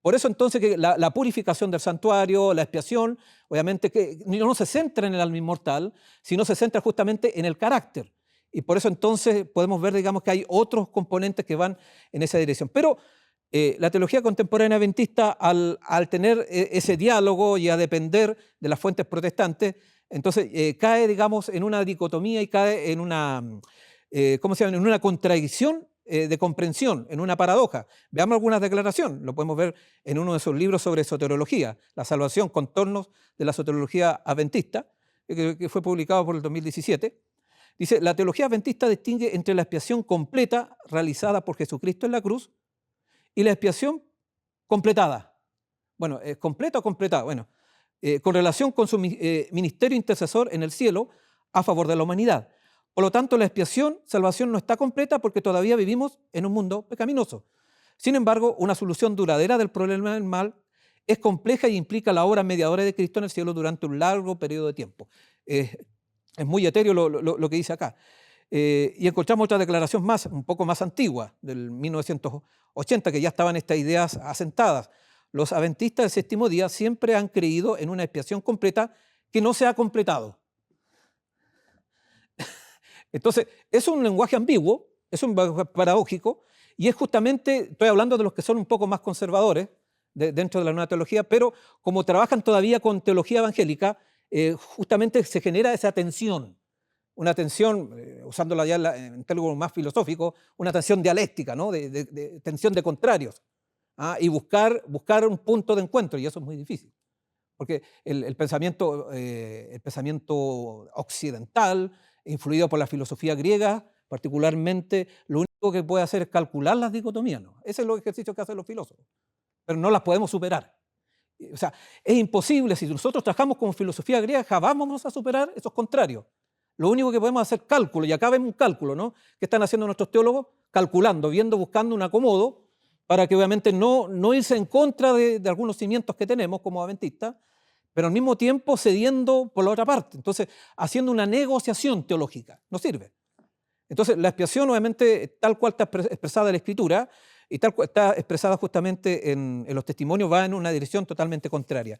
Por eso entonces que la purificación del santuario, la expiación, obviamente que no se centra en el alma inmortal, sino se centra justamente en el carácter. Y por eso entonces podemos ver, digamos, que hay otros componentes que van en esa dirección. Pero la teología contemporánea adventista, al tener ese diálogo y a depender de las fuentes protestantes, entonces cae, digamos, en una dicotomía y cae en una, ¿cómo se llama?, en una contradicción de comprensión, en una paradoja. Veamos algunas declaraciones, lo podemos ver en uno de sus libros sobre soteriología, La salvación, contornos de la soteriología adventista, que fue publicado por el 2017. Dice, la teología adventista distingue entre la expiación completa realizada por Jesucristo en la cruz y la expiación completada. Bueno, ¿completa o completada? Bueno, con relación con su ministerio intercesor en el cielo a favor de la humanidad. Por lo tanto, la expiación, salvación no está completa porque todavía vivimos en un mundo pecaminoso. Sin embargo, una solución duradera del problema del mal es compleja y implica la obra mediadora de Cristo en el cielo durante un largo periodo de tiempo. Es muy etéreo lo que dice acá. Y encontramos otra declaración más, un poco más antigua, del 1980, que ya estaban estas ideas asentadas. Los adventistas del séptimo día siempre han creído en una expiación completa que no se ha completado. Entonces, es un lenguaje ambiguo, es un lenguaje paradójico, y es justamente, estoy hablando de los que son un poco más conservadores dentro de la nueva teología, pero como trabajan todavía con teología evangélica, justamente se genera esa tensión, una tensión, usándola ya en términos más filosóficos, una tensión dialéctica, ¿no? de tensión de contrarios, y buscar un punto de encuentro, y eso es muy difícil. Porque el pensamiento occidental, influido por la filosofía griega, particularmente, lo único que puede hacer es calcular las dicotomías, ¿no? Ese es el ejercicio que hacen los filósofos, pero no las podemos superar. O sea, es imposible, si nosotros trabajamos con filosofía griega, jamás vamos a superar esos contrarios. Lo único que podemos hacer es cálculo, y acá vemos un cálculo, ¿no? ¿Qué están haciendo nuestros teólogos? Calculando, buscando un acomodo, para que obviamente no irse en contra de algunos cimientos que tenemos como adventistas, pero al mismo tiempo cediendo por la otra parte. Entonces, haciendo una negociación teológica. No sirve. Entonces, la expiación, obviamente, tal cual está expresada en la Escritura y tal cual está expresada justamente en los testimonios, va en una dirección totalmente contraria.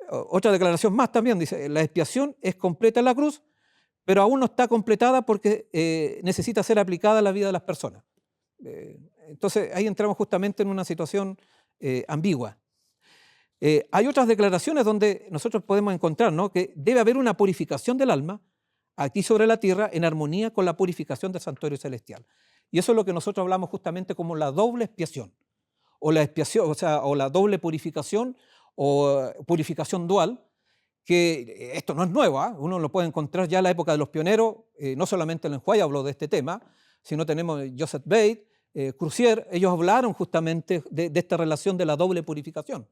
Otra declaración más también dice, la expiación es completa en la cruz, pero aún no está completada porque necesita ser aplicada a la vida de las personas. Entonces, ahí entramos justamente en una situación ambigua. Hay otras declaraciones donde nosotros podemos encontrar, ¿no?, que debe haber una purificación del alma aquí sobre la tierra en armonía con la purificación del santuario celestial. Y eso es lo que nosotros hablamos justamente como la doble expiación, o la expiación, o la doble purificación, o purificación dual, que esto no es nuevo, ¿eh? Uno lo puede encontrar ya en la época de los pioneros, no solamente el Enjuay habló de este tema, sino tenemos Joseph Bate, Crucier, ellos hablaron justamente de esta relación de la doble purificación.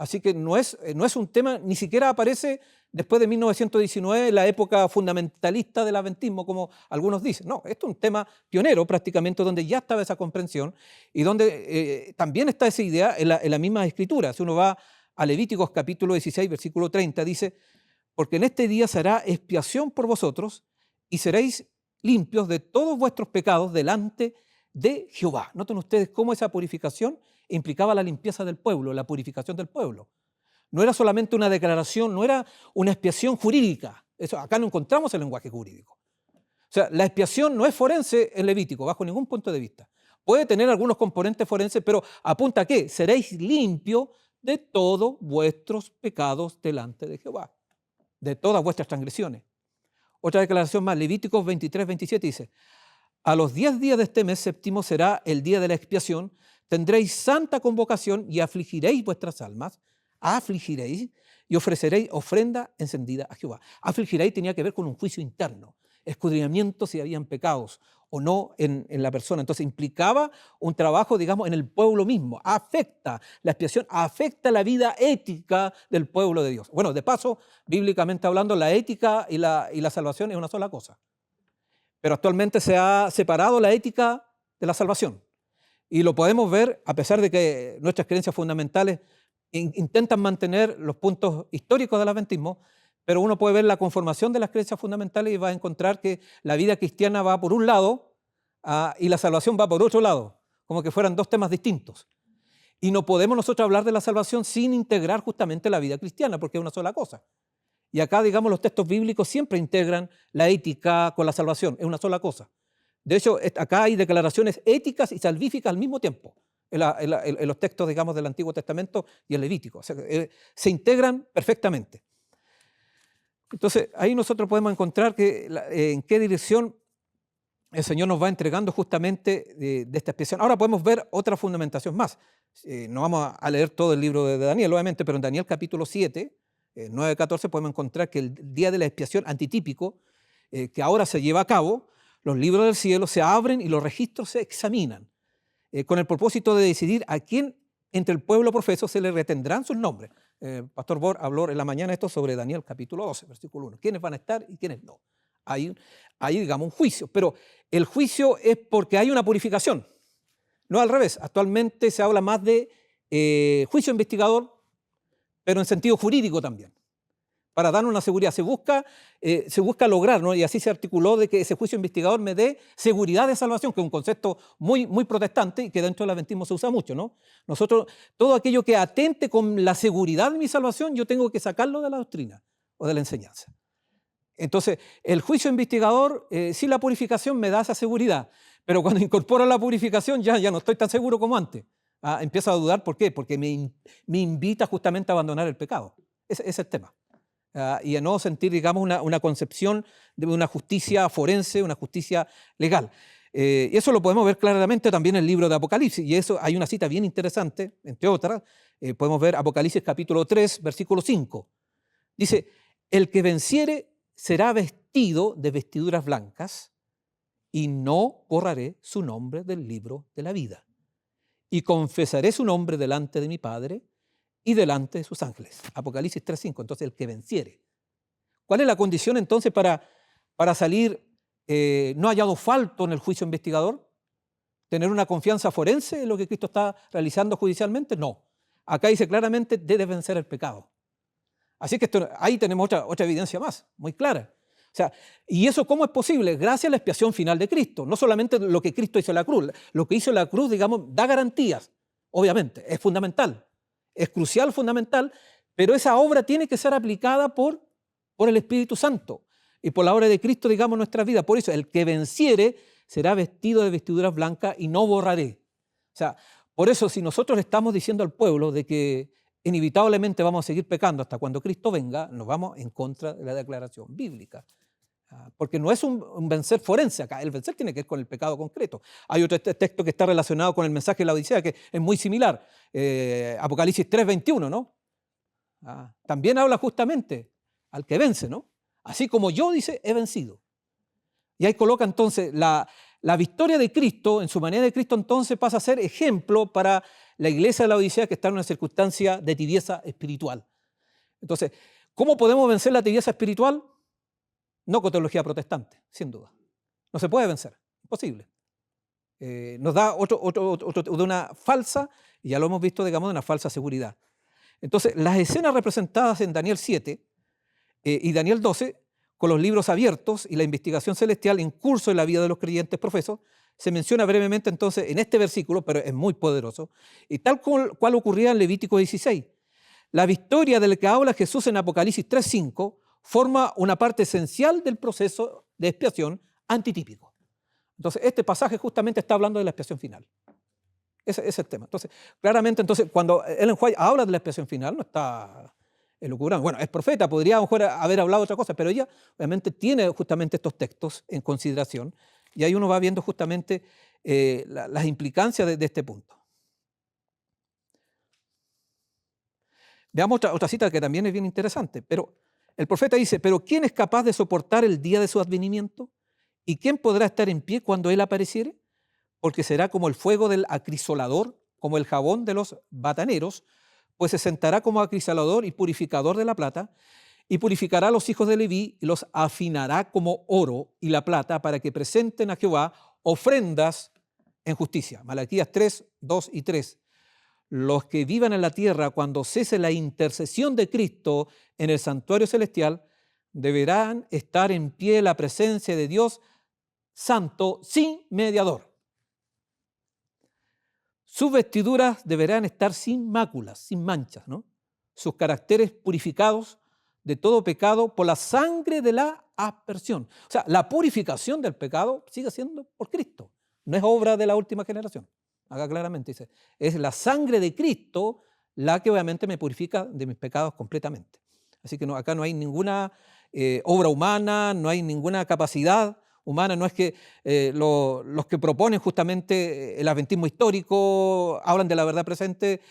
Así que no es un tema, ni siquiera aparece después de 1919, la época fundamentalista del adventismo, como algunos dicen. No, esto es un tema pionero prácticamente, donde ya estaba esa comprensión y donde también está esa idea en la misma escritura. Si uno va a Levíticos capítulo 16, versículo 30, dice: porque en este día se hará expiación por vosotros y seréis limpios de todos vuestros pecados delante de Jehová. Noten ustedes cómo esa purificación implicaba la limpieza del pueblo, la purificación del pueblo. No era solamente una declaración, no era una expiación jurídica. Eso, acá no encontramos el lenguaje jurídico. O sea, la expiación no es forense en Levítico, bajo ningún punto de vista. Puede tener algunos componentes forenses, pero apunta a ¿qué? Seréis limpios de todos vuestros pecados delante de Jehová, de todas vuestras transgresiones. Otra declaración más, Levíticos 23, 27 dice: a los 10 días de este mes séptimo será el día de la expiación, tendréis santa convocación y afligiréis vuestras almas, afligiréis y ofreceréis ofrenda encendida a Jehová. Afligiréis tenía que ver con un juicio interno, escudriñamiento si habían pecados o no en la persona. Entonces implicaba un trabajo, digamos, en el pueblo mismo. Afecta la expiación, afecta la vida ética del pueblo de Dios. Bueno, de paso, bíblicamente hablando, la ética y la salvación es una sola cosa. Pero actualmente se ha separado la ética de la salvación. Y lo podemos ver a pesar de que nuestras creencias fundamentales intentan mantener los puntos históricos del adventismo, pero uno puede ver la conformación de las creencias fundamentales y va a encontrar que la vida cristiana va por un lado y la salvación va por otro lado, como que fueran dos temas distintos. Y no podemos nosotros hablar de la salvación sin integrar justamente la vida cristiana, porque es una sola cosa. Y acá, digamos, los textos bíblicos siempre integran la ética con la salvación, es una sola cosa. De hecho, acá hay declaraciones éticas y salvíficas al mismo tiempo, en los textos, digamos, del Antiguo Testamento y el Levítico. O sea, se integran perfectamente. Entonces, ahí nosotros podemos encontrar en qué dirección el Señor nos va entregando justamente de esta expiación. Ahora podemos ver otra fundamentación más. No vamos a leer todo el libro de Daniel, obviamente, pero en Daniel capítulo 7, 9-14, podemos encontrar que el día de la expiación antitípico, que ahora se lleva a cabo, los libros del cielo se abren y los registros se examinan, con el propósito de decidir a quién entre el pueblo profeso se le retendrán sus nombres. Pastor Bor habló en la mañana esto sobre Daniel capítulo 12, versículo 1. ¿Quiénes van a estar y quiénes no? Hay, digamos, un juicio, pero el juicio es porque hay una purificación, no al revés. Actualmente se habla más de juicio investigador, pero en sentido jurídico también, para dar una seguridad. Se busca lograr, ¿no? Y así se articuló de que ese juicio investigador me dé seguridad de salvación, que es un concepto muy, muy protestante y que dentro del adventismo se usa mucho, ¿no? Nosotros, todo aquello que atente con la seguridad de mi salvación, yo tengo que sacarlo de la doctrina o de la enseñanza. Entonces, el juicio investigador, sí, la purificación me da esa seguridad, pero cuando incorporo la purificación ya no estoy tan seguro como antes. Empiezo a dudar. ¿Por qué? Porque me invita justamente a abandonar el pecado. Ese es el tema. Y a no sentir, digamos, una concepción de una justicia forense, una justicia legal. Y eso lo podemos ver claramente también en el libro de Apocalipsis. Y eso hay una cita bien interesante, entre otras. Podemos ver Apocalipsis capítulo 3, versículo 5. Dice: el que venciere será vestido de vestiduras blancas y no borraré su nombre del libro de la vida. Y confesaré su nombre delante de mi Padre y delante de sus ángeles. Apocalipsis 3:5. Entonces, el que venciere. ¿Cuál es la condición entonces para salir no hallado falto en el juicio investigador? ¿Tener una confianza forense en lo que Cristo está realizando judicialmente? No. Acá dice claramente: debe vencer el pecado. Así que ahí tenemos otra evidencia más, muy clara. O sea, ¿y eso cómo es posible? Gracias a la expiación final de Cristo. No solamente lo que Cristo hizo en la cruz. Lo que hizo en la cruz, digamos, da garantías. Obviamente, es fundamental. Es crucial, fundamental, pero esa obra tiene que ser aplicada por el Espíritu Santo y por la obra de Cristo, digamos, en nuestra vida. Por eso, el que venciere será vestido de vestiduras blancas y no borraré. O sea, por eso, si nosotros le estamos diciendo al pueblo de que inevitablemente vamos a seguir pecando hasta cuando Cristo venga, nos vamos en contra de la declaración bíblica. Porque no es un vencer forense acá, el vencer tiene que ver con el pecado concreto. Hay otro texto que está relacionado con el mensaje de la Odisea que es muy similar, Apocalipsis 3:21, ¿no? También habla justamente al que vence, ¿no? Así como yo, dice, he vencido. Y ahí coloca entonces la victoria de Cristo, en su manera de Cristo, entonces pasa a ser ejemplo para la iglesia de la Odisea que está en una circunstancia de tibieza espiritual. Entonces, ¿cómo podemos vencer la tibieza espiritual? No con teología protestante, sin duda. No se puede vencer, imposible. Nos da de una falsa, y ya lo hemos visto, digamos, de una falsa seguridad. Entonces, las escenas representadas en Daniel 7 y Daniel 12, con los libros abiertos y la investigación celestial en curso en la vida de los creyentes profesos, se menciona brevemente entonces en este versículo, pero es muy poderoso, y tal cual ocurría en Levítico 16. La victoria del que habla Jesús en Apocalipsis 3:5 forma una parte esencial del proceso de expiación antitípico. Entonces, este pasaje justamente está hablando de la expiación final. Ese es el tema. Entonces, claramente, cuando Ellen White habla de la expiación final, no está elucubrando. Bueno, es profeta, podría a lo mejor haber hablado otra cosa, pero ella obviamente tiene justamente estos textos en consideración y ahí uno va viendo justamente las implicancias de este punto. Veamos otra cita que también es bien interesante, pero el profeta dice, pero ¿quién es capaz de soportar el día de su advenimiento? ¿Y quién podrá estar en pie cuando él apareciere? Porque será como el fuego del acrisolador, como el jabón de los bataneros, pues se sentará como acrisolador y purificador de la plata, y purificará a los hijos de Leví y los afinará como oro y la plata para que presenten a Jehová ofrendas en justicia. Malaquías 3, 2 y 3. Los que vivan en la tierra cuando cese la intercesión de Cristo en el santuario celestial deberán estar en pie en la presencia de Dios santo sin mediador. Sus vestiduras deberán estar sin máculas, sin manchas, ¿no? Sus caracteres purificados de todo pecado por la sangre de la aspersión. O sea, la purificación del pecado sigue siendo por Cristo, no es obra de la última generación. Acá claramente dice, es la sangre de Cristo la que obviamente me purifica de mis pecados completamente. Así que acá no hay ninguna obra humana, no hay ninguna capacidad humana, no es que los que proponen justamente el adventismo histórico, hablan de la verdad presente,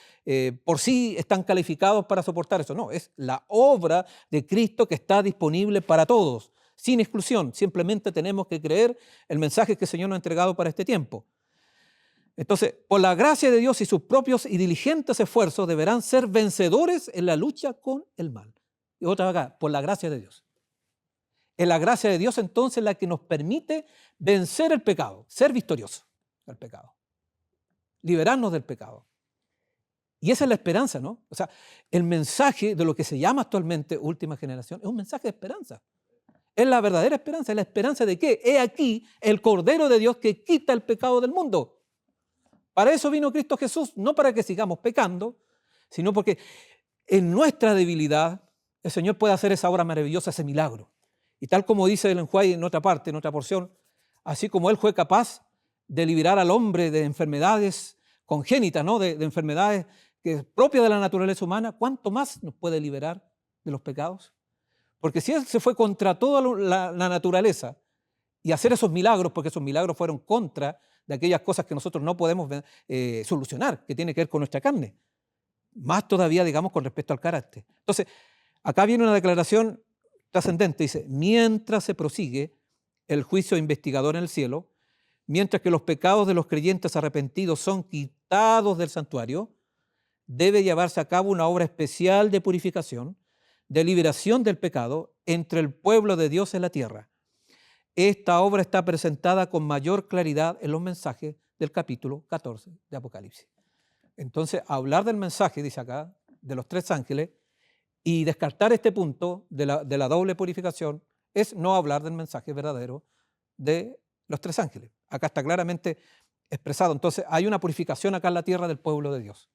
por sí están calificados para soportar eso. No, es la obra de Cristo que está disponible para todos, sin exclusión. Simplemente tenemos que creer el mensaje que el Señor nos ha entregado para este tiempo. Entonces, por la gracia de Dios y sus propios y diligentes esfuerzos deberán ser vencedores en la lucha con el mal. Y otra vez acá, por la gracia de Dios. Es la gracia de Dios entonces la que nos permite vencer el pecado, ser victoriosos del pecado, liberarnos del pecado. Y esa es la esperanza, ¿no? O sea, el mensaje de lo que se llama actualmente última generación es un mensaje de esperanza. Es la verdadera esperanza, es la esperanza de que he aquí el Cordero de Dios que quita el pecado del mundo. Para eso vino Cristo Jesús, no para que sigamos pecando, sino porque en nuestra debilidad el Señor puede hacer esa obra maravillosa, ese milagro. Y tal como dice Ellen White en otra parte, en otra porción, así como Él fue capaz de liberar al hombre de enfermedades congénitas, ¿no? de enfermedades propias de la naturaleza humana, ¿cuánto más nos puede liberar de los pecados? Porque si Él se fue contra toda la naturaleza y hacer esos milagros, porque esos milagros fueron contra de aquellas cosas que nosotros no podemos solucionar, que tiene que ver con nuestra carne, más todavía, digamos, con respecto al carácter. Entonces, acá viene una declaración trascendente, dice, mientras se prosigue el juicio investigador en el cielo, mientras que los pecados de los creyentes arrepentidos son quitados del santuario, debe llevarse a cabo una obra especial de purificación, de liberación del pecado entre el pueblo de Dios en la tierra. Esta obra está presentada con mayor claridad en los mensajes del capítulo 14 de Apocalipsis. Entonces, hablar del mensaje, dice acá, de los tres ángeles, y descartar este punto de la doble purificación es no hablar del mensaje verdadero de los tres ángeles. Acá está claramente expresado. Entonces, hay una purificación acá en la tierra del pueblo de Dios.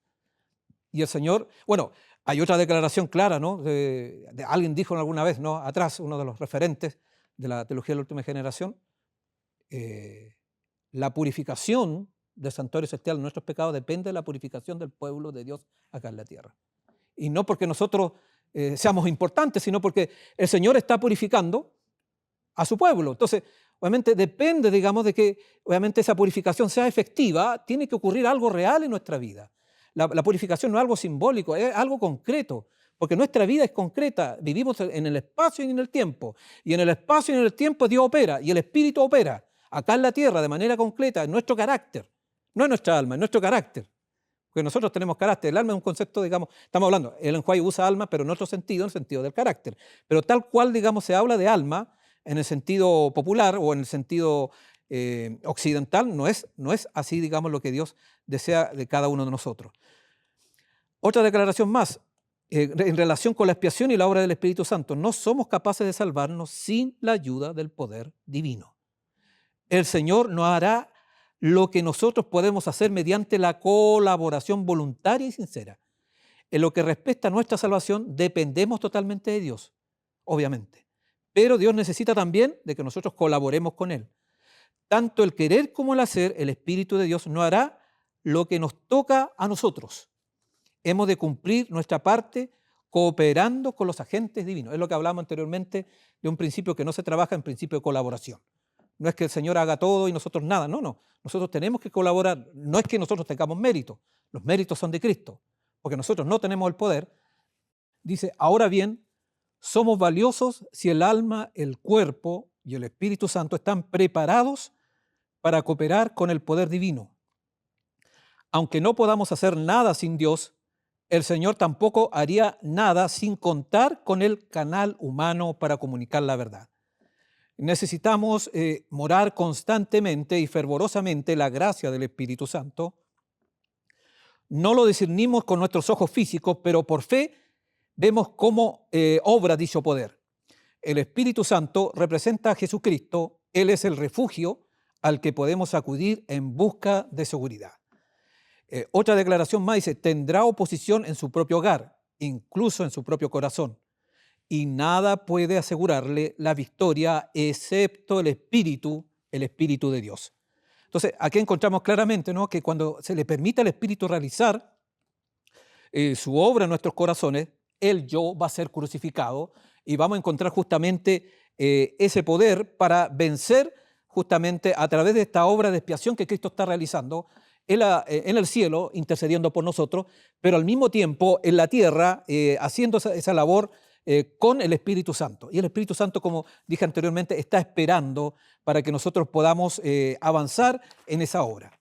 Y el Señor, bueno, hay otra declaración clara, ¿no? Alguien dijo alguna vez, ¿no? Atrás, uno de los referentes de la teología de la última generación, la purificación del santuario celestial de nuestros pecados depende de la purificación del pueblo de Dios acá en la tierra. Y no porque nosotros seamos importantes, sino porque el Señor está purificando a su pueblo. Entonces, obviamente depende, digamos, de que obviamente esa purificación sea efectiva, tiene que ocurrir algo real en nuestra vida. La purificación no es algo simbólico, es algo concreto, porque nuestra vida es concreta, vivimos en el espacio y en el tiempo, y en el espacio y en el tiempo Dios opera, y el Espíritu opera, acá en la tierra de manera concreta, en nuestro carácter, no en nuestra alma, en nuestro carácter. porque nosotros tenemos carácter. El alma es un concepto, digamos, estamos hablando, Ellen White usa alma, pero en otro sentido, en el sentido del carácter. Pero tal cual, digamos, se habla de alma en el sentido popular o en el sentido occidental, no es así, digamos, lo que Dios desea de cada uno de nosotros. Otra declaración más, en relación con la expiación y la obra del Espíritu Santo. No somos capaces de salvarnos sin la ayuda del poder divino. El Señor no hará lo que nosotros podemos hacer mediante la colaboración voluntaria y sincera. En lo que respecta a nuestra salvación, dependemos totalmente de Dios, obviamente. Pero Dios necesita también de que nosotros colaboremos con Él. Tanto el querer como el hacer, el Espíritu de Dios no hará lo que nos toca a nosotros. Hemos de cumplir nuestra parte cooperando con los agentes divinos. Es lo que hablamos anteriormente de un principio que no se trabaja en principio de colaboración. No es que el Señor haga todo y nosotros nada, no. Nosotros tenemos que colaborar. No es que nosotros tengamos mérito, los méritos son de Cristo, porque nosotros no tenemos el poder. Dice, ahora bien, somos valiosos si el alma, el cuerpo y el Espíritu Santo están preparados para cooperar con el poder divino. Aunque no podamos hacer nada sin Dios, el Señor tampoco haría nada sin contar con el canal humano para comunicar la verdad. Necesitamos morar constantemente y fervorosamente la gracia del Espíritu Santo. No lo discernimos con nuestros ojos físicos, pero por fe vemos cómo obra dicho poder. El Espíritu Santo representa a Jesucristo. Él es el refugio al que podemos acudir en busca de seguridad. Otra declaración más dice, tendrá oposición en su propio hogar, incluso en su propio corazón, y nada puede asegurarle la victoria excepto el Espíritu de Dios. Entonces, aquí encontramos claramente, ¿no?, que cuando se le permite al Espíritu realizar su obra en nuestros corazones, el yo va a ser crucificado y vamos a encontrar justamente ese poder para vencer justamente a través de esta obra de expiación que Cristo está realizando en el cielo, intercediendo por nosotros, pero al mismo tiempo en la tierra, haciendo esa labor con el Espíritu Santo. Y el Espíritu Santo, como dije anteriormente, está esperando para que nosotros podamos avanzar en esa obra.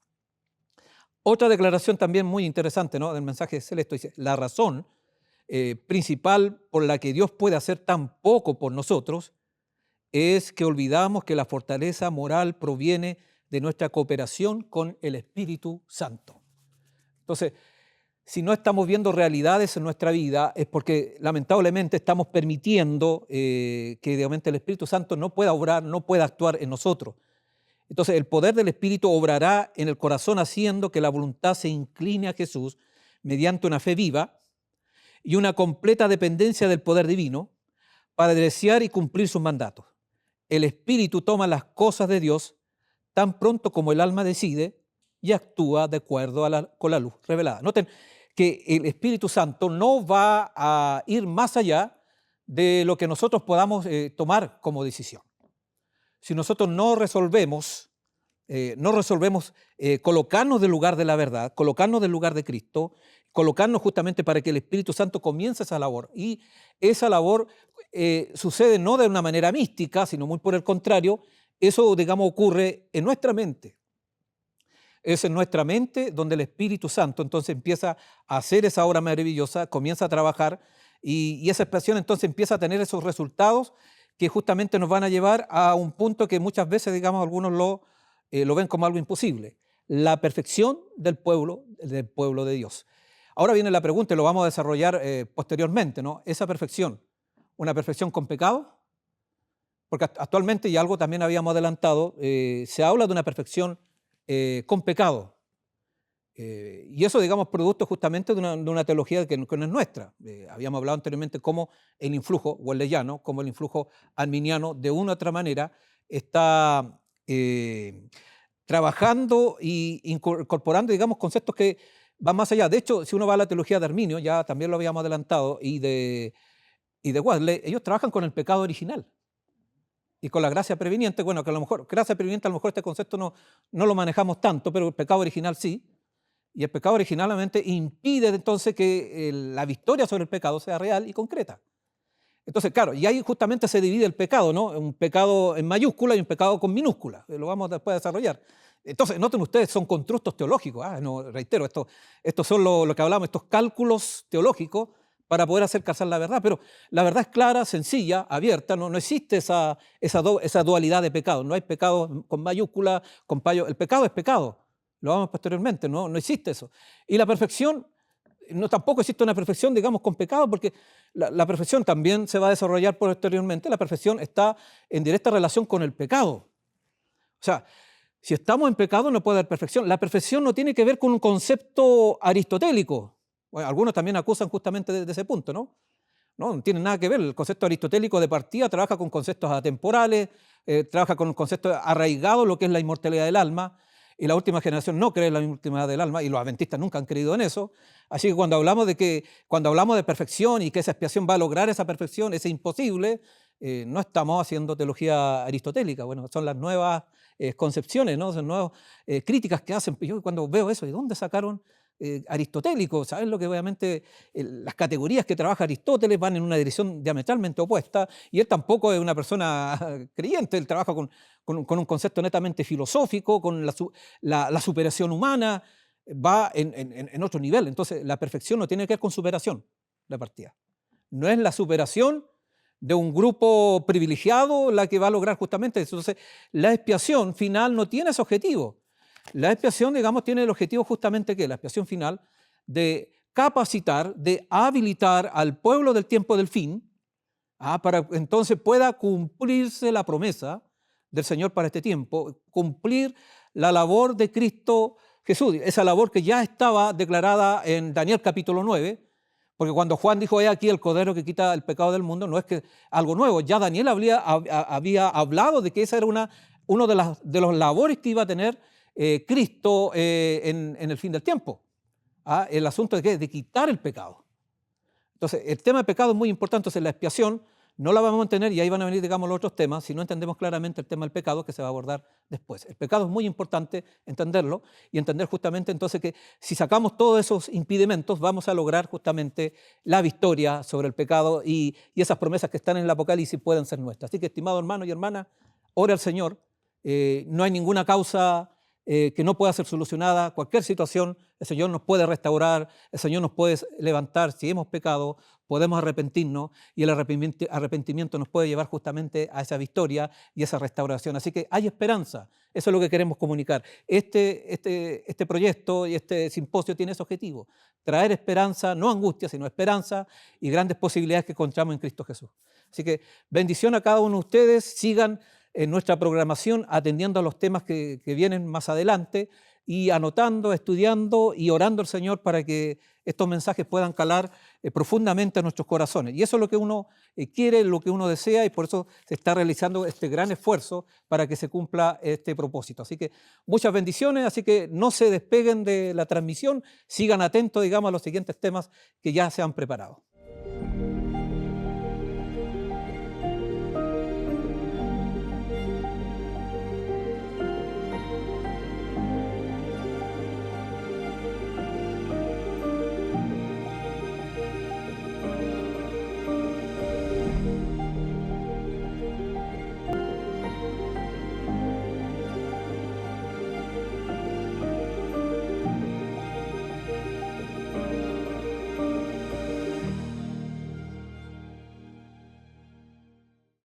Otra declaración también muy interesante, ¿no?, del mensaje celeste dice, la razón principal por la que Dios puede hacer tan poco por nosotros es que olvidamos que la fortaleza moral proviene de nuestra cooperación con el Espíritu Santo. Entonces, si no estamos viendo realidades en nuestra vida es porque lamentablemente estamos permitiendo que obviamente el Espíritu Santo no pueda obrar, no pueda actuar en nosotros. Entonces, el poder del Espíritu obrará en el corazón haciendo que la voluntad se incline a Jesús mediante una fe viva y una completa dependencia del poder divino para desear y cumplir sus mandatos. El Espíritu toma las cosas de Dios tan pronto como el alma decide y actúa de acuerdo con la luz revelada. Noten que el Espíritu Santo no va a ir más allá de lo que nosotros podamos tomar como decisión. Si nosotros no resolvemos colocarnos del lugar de la verdad, colocarnos del lugar de Cristo, colocarnos justamente para que el Espíritu Santo comience esa labor. Y esa labor sucede no de una manera mística, sino muy por el contrario, eso, digamos, ocurre en nuestra mente. Es en nuestra mente donde el Espíritu Santo entonces empieza a hacer esa obra maravillosa, comienza a trabajar y esa expresión entonces empieza a tener esos resultados que justamente nos van a llevar a un punto que muchas veces, digamos, algunos lo ven como algo imposible. La perfección del pueblo de Dios. Ahora viene la pregunta y lo vamos a desarrollar posteriormente, ¿no? Esa perfección, ¿una perfección con pecado? Porque actualmente, y algo también habíamos adelantado, se habla de una perfección con pecado. Y eso, digamos, producto justamente de una teología que no es nuestra. Habíamos hablado anteriormente cómo el influjo wesleyano, cómo el influjo arminiano, de una u otra manera, está trabajando e incorporando, digamos, conceptos que van más allá. De hecho, si uno va a la teología de Arminio, ya también lo habíamos adelantado, y de Wesley, ellos trabajan con el pecado original. Y con la gracia preveniente, bueno, que a lo mejor, gracia preveniente a lo mejor este concepto no lo manejamos tanto, pero el pecado original sí. Y el pecado originalmente impide entonces que la victoria sobre el pecado sea real y concreta. Entonces, claro, y ahí justamente se divide el pecado, ¿no? Un pecado en mayúscula y un pecado con minúscula. Lo vamos después a desarrollar. Entonces, noten ustedes, son constructos teológicos. No, reitero, estos son lo que hablamos, estos cálculos teológicos para poder hacer calzar la verdad. Pero la verdad es clara, sencilla, abierta. No existe esa dualidad de pecado. No hay pecado con mayúscula, con payo. El pecado es pecado. Lo vamos posteriormente. No existe eso. Y la perfección, tampoco existe una perfección, digamos, con pecado, porque la perfección también se va a desarrollar posteriormente. La perfección está en directa relación con el pecado. O sea, si estamos en pecado no puede haber perfección. La perfección no tiene que ver con un concepto aristotélico. Bueno, algunos también acusan justamente de ese punto, ¿no? No tiene nada que ver. El concepto aristotélico de partida trabaja con conceptos atemporales, trabaja con conceptos arraigados, lo que es la inmortalidad del alma, y la última generación no cree en la inmortalidad del alma, y los adventistas nunca han creído en eso. Así que cuando hablamos de perfección y que esa expiación va a lograr esa perfección, es imposible, no estamos haciendo teología aristotélica. Bueno, son las nuevas concepciones, ¿no? Son nuevas críticas que hacen. Yo cuando veo eso, ¿de dónde sacaron aristotélico? ¿Sabes lo que obviamente las categorías que trabaja Aristóteles van en una dirección diametralmente opuesta? Y él tampoco es una persona creyente, él trabaja con un concepto netamente filosófico, con la superación humana, va en otro nivel. Entonces, la perfección no tiene que ver con superación de partida. No es la superación de un grupo privilegiado la que va a lograr justamente eso. Entonces, la expiación final no tiene ese objetivo. La expiación, digamos, tiene el objetivo justamente que la expiación final de capacitar, de habilitar al pueblo del tiempo del fin, para que entonces pueda cumplirse la promesa del Señor para este tiempo, cumplir la labor de Cristo Jesús, esa labor que ya estaba declarada en Daniel capítulo 9, porque cuando Juan dijo, he aquí el Cordero que quita el pecado del mundo, no es que algo nuevo, ya Daniel había hablado de que esa era uno de los labores que iba a tener Cristo en el fin del tiempo. El asunto de quitar el pecado. Entonces, el tema del pecado es muy importante. Entonces, la expiación no la vamos a entender, y ahí van a venir, digamos, los otros temas, si no entendemos claramente el tema del pecado, que se va a abordar después. El pecado es muy importante entenderlo, y entender justamente entonces que si sacamos todos esos impedimentos, vamos a lograr justamente la victoria sobre el pecado, y esas promesas que están en el Apocalipsis pueden ser nuestras. Así que, estimado hermano y hermana, ore al Señor. No hay ninguna causa que no pueda ser solucionada. Cualquier situación, el Señor nos puede restaurar, el Señor nos puede levantar. Si hemos pecado, podemos arrepentirnos, y el arrepentimiento nos puede llevar justamente a esa victoria y esa restauración. Así que hay esperanza. Eso es lo que queremos comunicar. Este proyecto y este simposio tiene ese objetivo: traer esperanza, no angustia, sino esperanza y grandes posibilidades que encontramos en Cristo Jesús. Así que bendición a cada uno de ustedes. Sigan en nuestra programación atendiendo a los temas que vienen más adelante, y anotando, estudiando y orando al Señor para que estos mensajes puedan calar profundamente en nuestros corazones. Y eso es lo que uno quiere, lo que uno desea, y por eso se está realizando este gran esfuerzo para que se cumpla este propósito. Así que muchas bendiciones, así que no se despeguen de la transmisión, sigan atentos, digamos, a los siguientes temas que ya se han preparado.